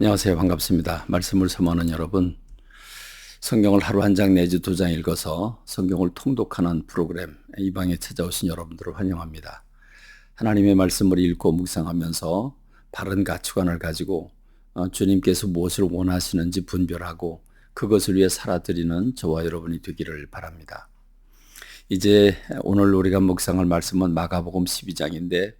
안녕하세요. 반갑습니다. 말씀을 선포하는 여러분, 성경을 하루 한 장 내지 두 장 읽어서 성경을 통독하는 프로그램 이 방에 찾아오신 여러분들을 환영합니다. 하나님의 말씀을 읽고 묵상하면서 바른 가치관을 가지고 주님께서 무엇을 원하시는지 분별하고 그것을 위해 살아드리는 저와 여러분이 되기를 바랍니다. 이제 오늘 우리가 묵상할 말씀은 마가복음 12장인데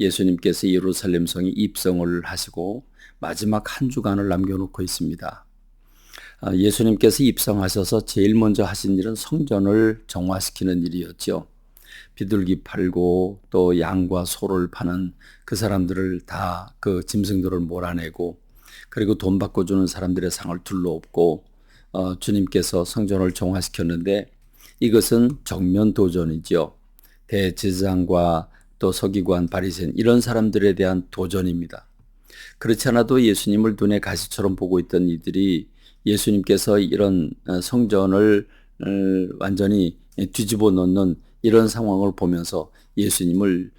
예수님께서 예루살렘 성에 입성을 하시고 마지막 한 주간을 남겨놓고 있습니다. 예수님께서 입성하셔서 제일 먼저 하신 일은 성전을 정화시키는 일이었죠. 비둘기 팔고 또 양과 소를 파는 그 사람들을 다 그 짐승들을 몰아내고 그리고 돈 받고 주는 사람들의 상을 둘러엎고 주님께서 성전을 정화시켰는데 이것은 정면 도전이죠. 대제사장과 또 서기관 바리새인 이런 사람들에 대한 도전입니다. 그렇지 않아도 예수님을 눈에 가시처럼 보고 있던 이들이 예수님께서 이런 성전을 완전히 뒤집어 놓는 이런 상황을 보면서 예수님을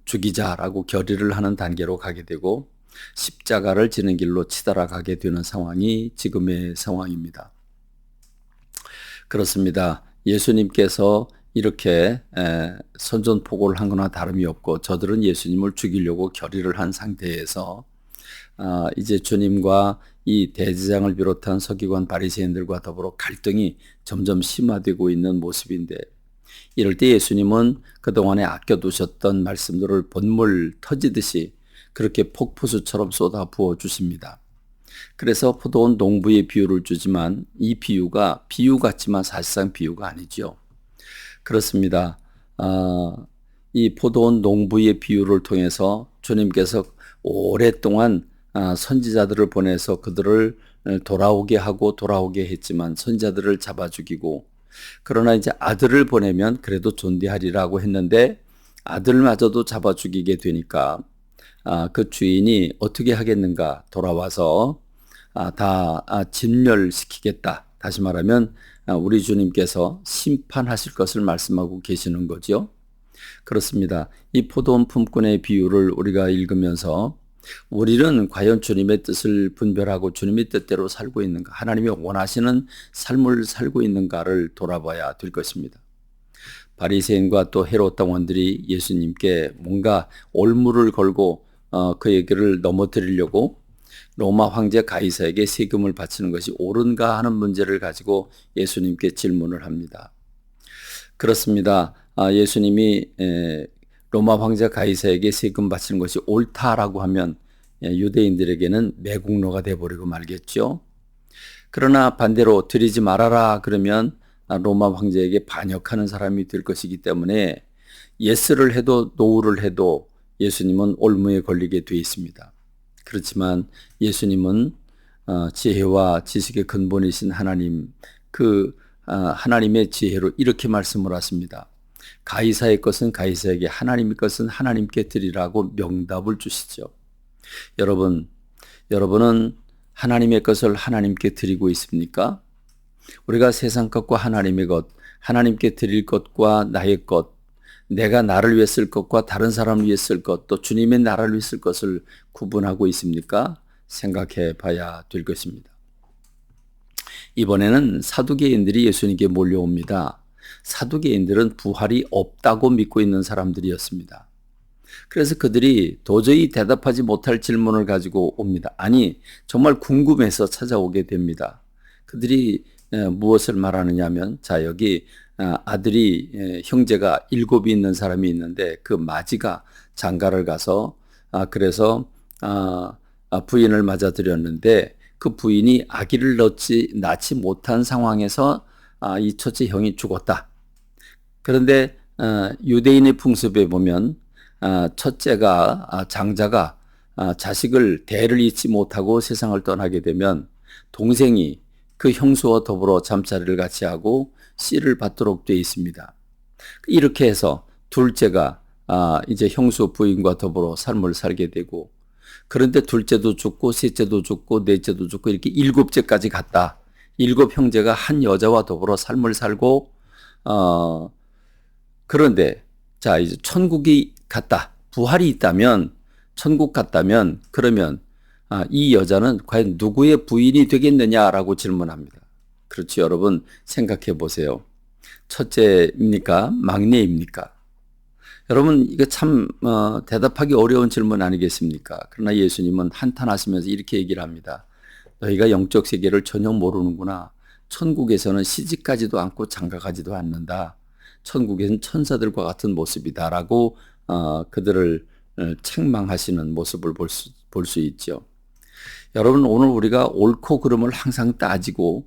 죽이자라고 결의를 하는 단계로 가게 되고 십자가를 지는 길로 치달아가게 되는 상황이 지금의 상황입니다. 그렇습니다. 예수님께서 이렇게 선전포고를 한 거나 다름이 없고 저들은 예수님을 죽이려고 결의를 한 상태에서 이제 주님과 이 대제사장을 비롯한 서기관 바리새인들과 더불어 갈등이 점점 심화되고 있는 모습인데 이럴 때 예수님은 그동안에 아껴두셨던 말씀들을 본물 터지듯이 그렇게 폭포수처럼 쏟아 부어 주십니다. 그래서 포도원 농부의 비유를 주지만 이 비유가 비유 같지만 사실상 비유가 아니죠. 그렇습니다. 이 포도원 농부의 비유를 통해서 주님께서 오랫동안 선지자들을 보내서 그들을 돌아오게 하고 돌아오게 했지만 선지자들을 잡아 죽이고 그러나 이제 아들을 보내면 그래도 존대하리라고 했는데 아들마저도 잡아 죽이게 되니까 그 주인이 어떻게 하겠는가 돌아와서 다 진멸시키겠다. 다시 말하면 우리 주님께서 심판하실 것을 말씀하고 계시는 거죠. 그렇습니다. 이 포도원 품꾼의 비유를 우리가 읽으면서 우리는 과연 주님의 뜻을 분별하고 주님의 뜻대로 살고 있는가, 하나님이 원하시는 삶을 살고 있는가를 돌아봐야 될 것입니다. 바리새인과 또 헤롯 당원들이 예수님께 뭔가 올무를 걸고 그 얘기를 넘어뜨리려고 로마 황제 가이사에게 세금을 바치는 것이 옳은가 하는 문제를 가지고 예수님께 질문을 합니다. 그렇습니다. 예수님이 로마 황제 가이사에게 세금 바치는 것이 옳다라고 하면 유대인들에게는 매국노가 돼버리고 말겠죠. 그러나 반대로 드리지 말아라 그러면 로마 황제에게 반역하는 사람이 될 것이기 때문에 예스를 해도 노우를 해도 예수님은 올무에 걸리게 돼 있습니다. 그렇지만 예수님은 지혜와 지식의 근본이신 하나님, 하나님의 지혜로 이렇게 말씀을 하십니다. 가이사의 것은 가이사에게, 하나님의 것은 하나님께 드리라고 명답을 주시죠. 여러분은 하나님의 것을 하나님께 드리고 있습니까? 우리가 세상 것과 하나님의 것, 하나님께 드릴 것과 나의 것, 내가 나를 위해 쓸 것과 다른 사람을 위해 쓸 것, 또 주님의 나라를 위해 쓸 것을 구분하고 있습니까? 생각해 봐야 될 것입니다. 이번에는 사두개인들이 예수님께 몰려옵니다. 사두개인들은 부활이 없다고 믿고 있는 사람들이었습니다. 그래서 그들이 도저히 대답하지 못할 질문을 가지고 옵니다. 아니, 정말 궁금해서 찾아오게 됩니다. 그들이 무엇을 말하느냐 하면, 자, 여기 아들이, 형제가 7이 있는 사람이 있는데 그 마지가 장가를 가서 그래서 부인을 맞아들였는데 그 부인이 아기를 낳지 못한 상황에서 이 첫째 형이 죽었다. 그런데 유대인의 풍습에 보면 첫째가 장자가 자식을 대를 잇지 못하고 세상을 떠나게 되면 동생이 그 형수와 더불어 잠자리를 같이 하고 씨를 받도록 되어 있습니다. 이렇게 해서 둘째가 이제 형수 부인과 더불어 삶을 살게 되고 그런데 둘째도 죽고 셋째도 죽고 넷째도 죽고 이렇게 7째까지 갔다. 7 형제가 한 여자와 더불어 삶을 살고 그런데 자 이제 천국이 갔다. 부활이 있다면 천국 갔다면 그러면 이 여자는 과연 누구의 부인이 되겠느냐라고 질문합니다. 그렇지, 여러분 생각해 보세요. 첫째입니까? 막내입니까? 여러분 이거 참 대답하기 어려운 질문 아니겠습니까? 그러나 예수님은 한탄하시면서 이렇게 얘기를 합니다. 너희가 영적 세계를 전혀 모르는구나. 천국에서는 시집가지도 않고 장가가지도 않는다. 천국에서는 천사들과 같은 모습이다라고 그들을 책망하시는 모습을 볼 수 있죠. 여러분 오늘 우리가 옳고 그름을 항상 따지고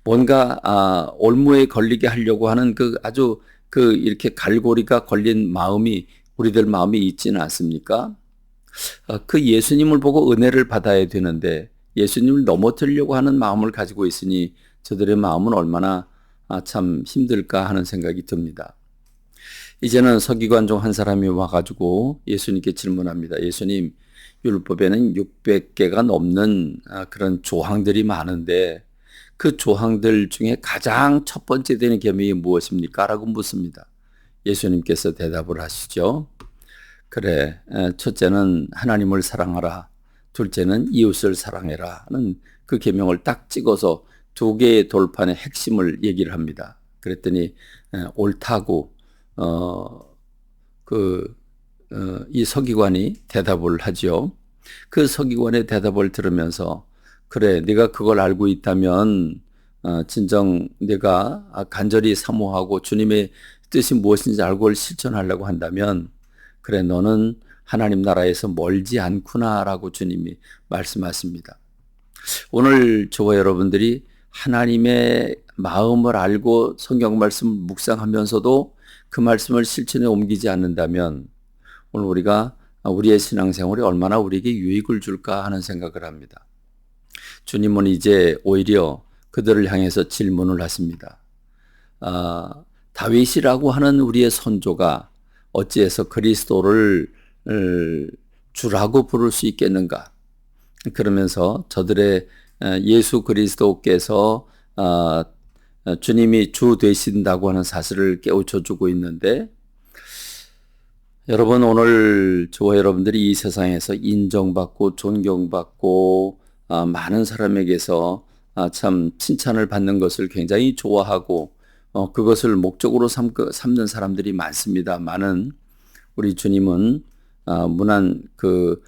뭔가 올무에 걸리게 하려고 하는 그 아주 그 이렇게 갈고리가 걸린 마음이 우리들 마음이 있지는 않습니까? 그 예수님을 보고 은혜를 받아야 되는데 예수님을 넘어뜨리려고 하는 마음을 가지고 있으니 저들의 마음은 얼마나 참 힘들까 하는 생각이 듭니다. 이제는 서기관 중 한 사람이 와가지고 예수님께 질문합니다. 예수님, 율법에는 600개가 넘는 그런 조항들이 많은데 그 조항들 중에 가장 첫 번째 되는 계명이 무엇입니까? 라고 묻습니다. 예수님께서 대답을 하시죠. 그래, 첫째는 하나님을 사랑하라. 둘째는 이웃을 사랑해라 하는 그 계명을 딱 찍어서 두 개의 돌판의 핵심을 얘기를 합니다. 그랬더니 옳다고 이 서기관이 대답을 하죠. 그 서기관의 대답을 들으면서 그래, 네가 그걸 알고 있다면 진정 네가 간절히 사모하고 주님의 뜻이 무엇인지 알고 그걸 실천하려고 한다면 그래, 너는 하나님 나라에서 멀지 않구나라고 주님이 말씀하십니다. 오늘 저와 여러분들이 하나님의 마음을 알고 성경 말씀을 묵상하면서도 그 말씀을 실천에 옮기지 않는다면 오늘 우리가 우리의 신앙생활이 얼마나 우리에게 유익을 줄까 하는 생각을 합니다. 주님은 이제 오히려 그들을 향해서 질문을 하십니다. 다윗이라고 하는 우리의 선조가 어찌해서 그리스도를 주라고 부를 수 있겠는가? 그러면서 저들의 예수 그리스도께서 주님이 주 되신다고 하는 사실을 깨우쳐 주고 있는데 여러분 오늘 저와 여러분들이 이 세상에서 인정받고 존경받고 많은 사람에게서 참 칭찬을 받는 것을 굉장히 좋아하고 그것을 목적으로 삼는 사람들이 많습니다만은 우리 주님은 문안 그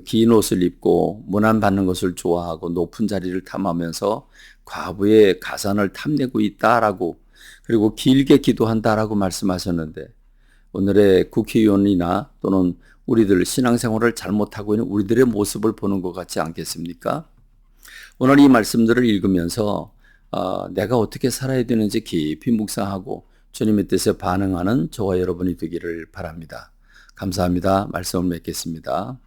긴 옷을 입고 문안 받는 것을 좋아하고 높은 자리를 탐하면서 과부의 가산을 탐내고 있다라고 그리고 길게 기도한다라고 말씀하셨는데 오늘의 국회의원이나 또는 우리들 신앙생활을 잘못하고 있는 우리들의 모습을 보는 것 같지 않겠습니까? 오늘 이 말씀들을 읽으면서 내가 어떻게 살아야 되는지 깊이 묵상하고 주님의 뜻에 반응하는 저와 여러분이 되기를 바랍니다. 감사합니다. 말씀을 맺겠습니다.